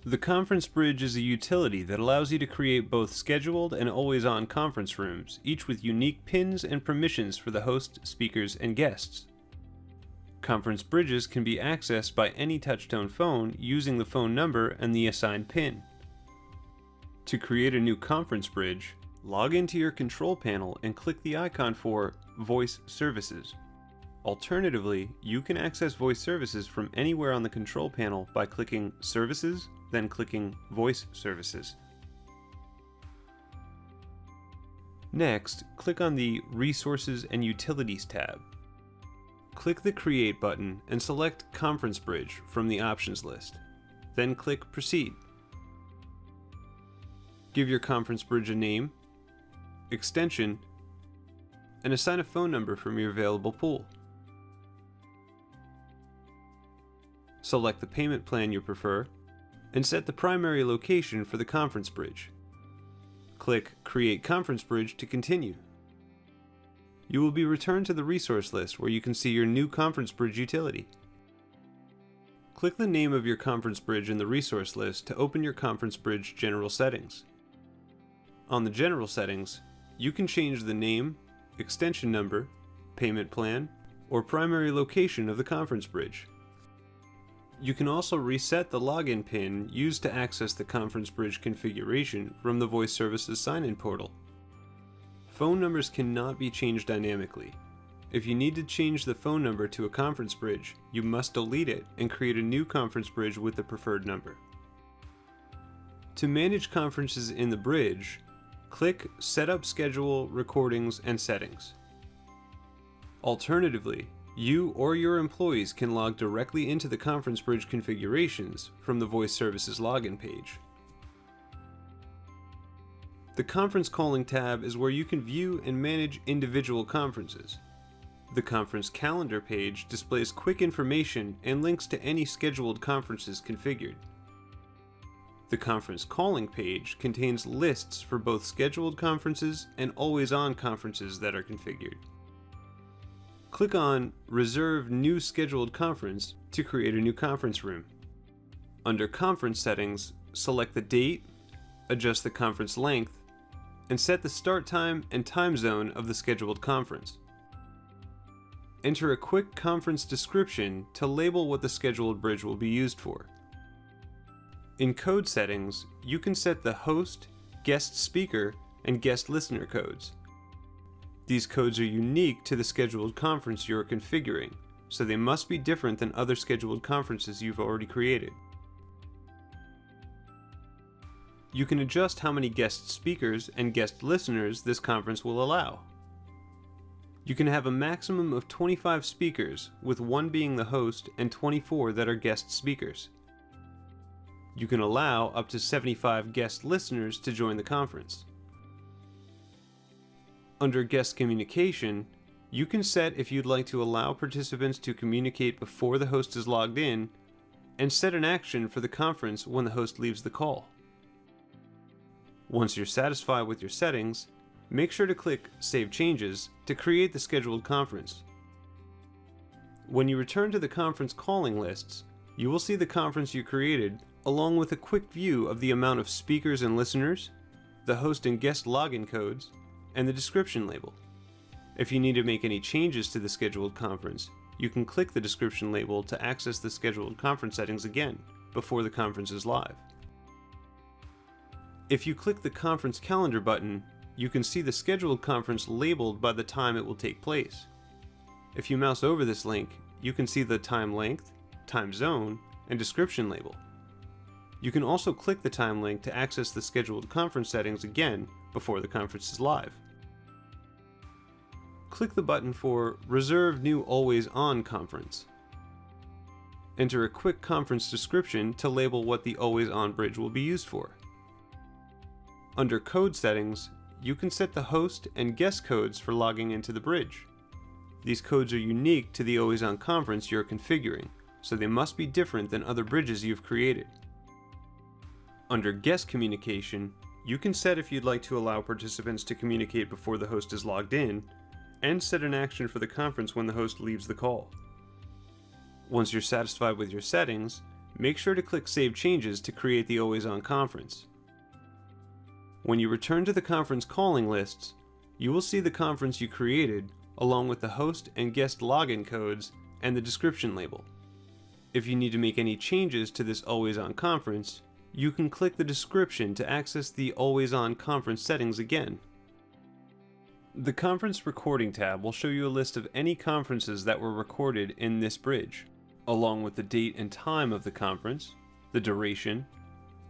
The Conference Bridge is a utility that allows you to create both scheduled and always-on conference rooms, each with unique pins and permissions for the host, speakers, and guests. Conference bridges can be accessed by any touch-tone phone using the phone number and the assigned pin. To create a new conference bridge, log into your control panel and click the icon for Voice Services. Alternatively, you can access voice services from anywhere on the control panel by clicking Services, then clicking Voice Services. Next, click on the Resources and Utilities tab. Click the Create button and select Conference Bridge from the options list. Then click Proceed. Give your conference bridge a name, extension, and assign a phone number from your available pool. Select the payment plan you prefer, and set the primary location for the conference bridge. Click Create Conference Bridge to continue. You will be returned to the resource list where you can see your new conference bridge utility. Click the name of your conference bridge in the resource list to open your conference bridge general settings. On the general settings, you can change the name, extension number, payment plan, or primary location of the conference bridge. You can also reset the login pin used to access the conference bridge configuration from the Voice Services sign-in portal. Phone numbers cannot be changed dynamically. If you need to change the phone number to a conference bridge, you must delete it and create a new conference bridge with the preferred number. To manage conferences in the bridge, click Set up Schedule, Recordings, and Settings. Alternatively, you or your employees can log directly into the conference bridge configurations from the Voice Services login page. The Conference Calling tab is where you can view and manage individual conferences. The Conference Calendar page displays quick information and links to any scheduled conferences configured. The Conference Calling page contains lists for both scheduled conferences and always-on conferences that are configured. Click on Reserve New Scheduled Conference to create a new conference room. Under Conference Settings, select the date, adjust the conference length, and set the start time and time zone of the scheduled conference. Enter a quick conference description to label what the scheduled bridge will be used for. In Code Settings, you can set the host, guest speaker, and guest listener codes. These codes are unique to the scheduled conference you are configuring, so they must be different than other scheduled conferences you've already created. You can adjust how many guest speakers and guest listeners this conference will allow. You can have a maximum of 25 speakers, with one being the host and 24 that are guest speakers. You can allow up to 75 guest listeners to join the conference. Under Guest Communication, you can set if you'd like to allow participants to communicate before the host is logged in, and set an action for the conference when the host leaves the call. Once you're satisfied with your settings, make sure to click Save Changes to create the scheduled conference. When you return to the conference calling lists, you will see the conference you created along with a quick view of the amount of speakers and listeners, the host and guest login codes, and the description label. If you need to make any changes to the scheduled conference, you can click the description label to access the scheduled conference settings again before the conference is live. If you click the Conference Calendar button, you can see the scheduled conference labeled by the time it will take place. If you mouse over this link, you can see the time length, time zone, and description label. You can also click the time link to access the scheduled conference settings again before the conference is live. Click the button for Reserve New Always On Conference. Enter a quick conference description to label what the Always On bridge will be used for. Under Code Settings, you can set the host and guest codes for logging into the bridge. These codes are unique to the Always On conference you're configuring, so they must be different than other bridges you've created. Under Guest Communication, you can set if you'd like to allow participants to communicate before the host is logged in, and set an action for the conference when the host leaves the call. Once you're satisfied with your settings, make sure to click Save Changes to create the Always On conference. When you return to the conference calling lists, you will see the conference you created along with the host and guest login codes and the description label. If you need to make any changes to this Always On conference, you can click the description to access the Always On conference settings again. The Conference Recording tab will show you a list of any conferences that were recorded in this bridge, along with the date and time of the conference, the duration,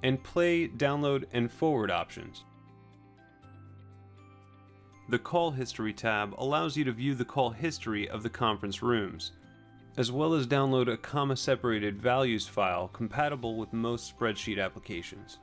and play, download, and forward options. The Call History tab allows you to view the call history of the conference rooms, as well as download a comma-separated values file compatible with most spreadsheet applications.